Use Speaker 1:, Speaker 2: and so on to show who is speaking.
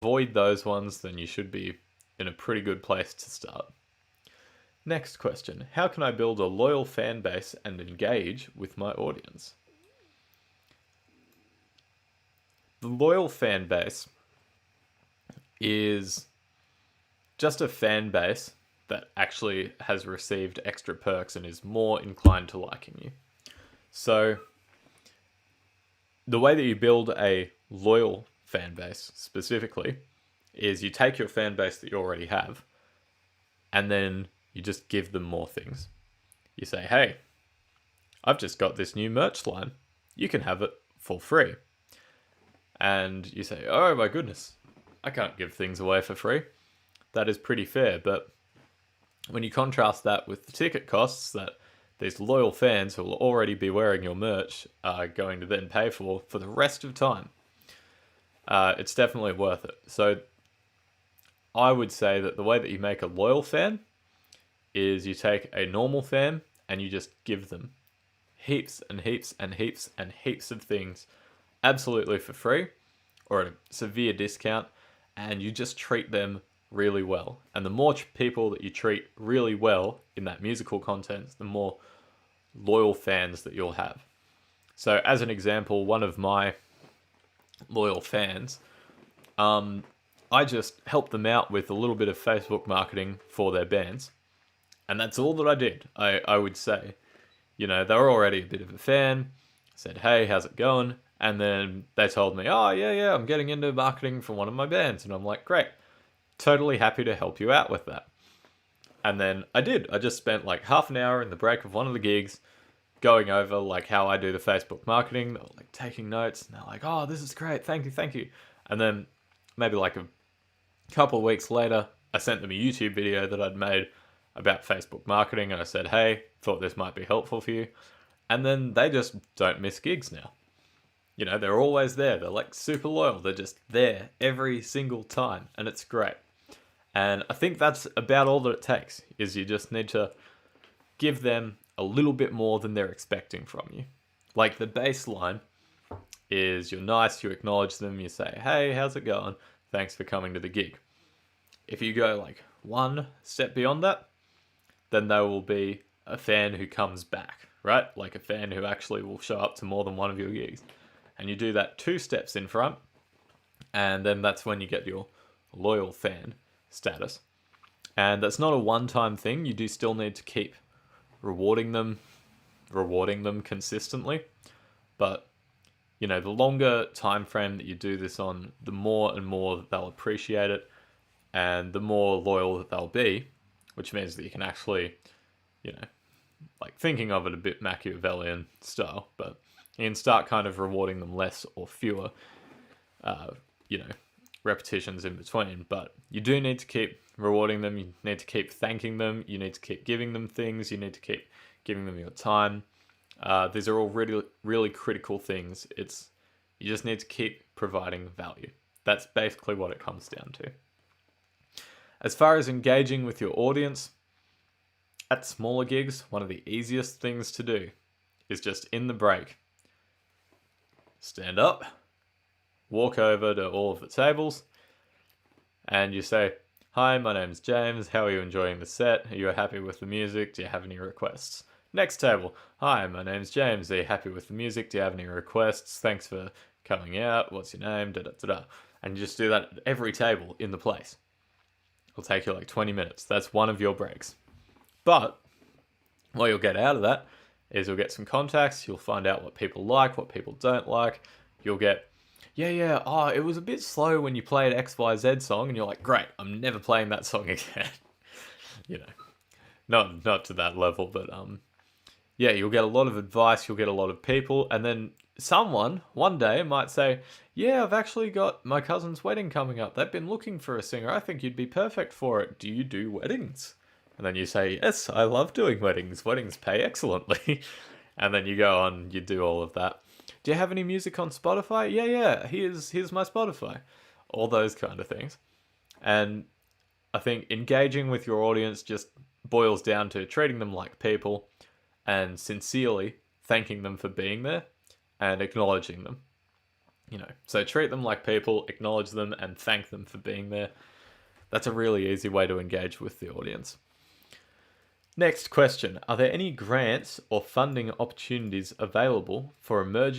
Speaker 1: avoid those ones, then you should be in a pretty good place to start. Next question. How can I build a loyal fan base and engage with my audience? The loyal fan base is just a fan base that actually has received extra perks and is more inclined to liking you. So the way that you build a loyal fan base specifically is you take your fan base that you already have and then you just give them more things. You say, hey, I've just got this new merch line. You can have it for free. And you say, oh my goodness, I can't give things away for free. That is pretty fair, but when you contrast that with the ticket costs that these loyal fans who will already be wearing your merch are going to then pay for the rest of time, it's definitely worth it. So I would say that the way that you make a loyal fan is you take a normal fan and you just give them heaps and heaps and heaps and heaps of things absolutely for free or at a severe discount, and you just treat them really well. And the more people that you treat really well in that musical content, the more loyal fans that you'll have. So as an example, one of my loyal fans, I just helped them out with a little bit of Facebook marketing for their bands. And that's all that I did, I would say. You know, they were already a bit of a fan, said, hey, how's it going? And then they told me, oh, yeah, I'm getting into marketing for one of my bands. And I'm like, great, totally happy to help you out with that. And then I did. I just spent like half an hour in the break of one of the gigs going over like how I do the Facebook marketing. They were like taking notes and they're like, oh, this is great. Thank you. And then maybe like a couple of weeks later, I sent them a YouTube video that I'd made about Facebook marketing. And I said, hey, thought this might be helpful for you. And then they just don't miss gigs now. You know, they're always there. They're like super loyal. They're just there every single time. And it's great. And I think that's about all that it takes, is you just need to give them a little bit more than they're expecting from you. Like the baseline is you're nice, you acknowledge them, you say, hey, how's it going? Thanks for coming to the gig. If you go like one step beyond that, then they will be a fan who comes back, right? Like a fan who actually will show up to more than one of your gigs. And you do that 2 steps in front, and then that's when you get your loyal fan status. And that's not a one-time thing. You do still need to keep rewarding them consistently. But, you know, the longer time frame that you do this on, the more and more that they'll appreciate it, and the more loyal that they'll be, which means that you can actually, you know, like thinking of it a bit Machiavellian style, but you can start kind of rewarding them less or fewer, repetitions in between. But you do need to keep rewarding them. You need to keep thanking them. You need to keep giving them things. You need to keep giving them your time. These are all really, really critical things. You just need to keep providing value. That's basically what it comes down to. As far as engaging with your audience, at smaller gigs, one of the easiest things to do is just in the break, stand up, walk over to all of the tables, and you say, hi, my name's James, how are you enjoying the set? Are you happy with the music? Do you have any requests? Next table, hi, my name's James, are you happy with the music? Do you have any requests? Thanks for coming out, what's your name? And you just do that at every table in the place. It'll take you like 20 minutes. That's one of your breaks. But what you'll get out of that is you'll get some contacts, you'll find out what people like, what people don't like. You'll get, it was a bit slow when you played XYZ song, and you're like, great, I'm never playing that song again. Not to that level, but you'll get a lot of advice, you'll get a lot of people, and then someone one day might say, yeah, I've actually got my cousin's wedding coming up. They've been looking for a singer. I think you'd be perfect for it. Do you do weddings? And then you say, yes, I love doing weddings. Weddings pay excellently. And then you go on, you do all of that. Do you have any music on Spotify? Yeah, here's my Spotify. All those kind of things. And I think engaging with your audience just boils down to treating them like people and sincerely thanking them for being there and acknowledging them. So treat them like people, acknowledge them, and thank them for being there. That's a really easy way to engage with the audience. Next question. Are there any grants or funding opportunities available for emerging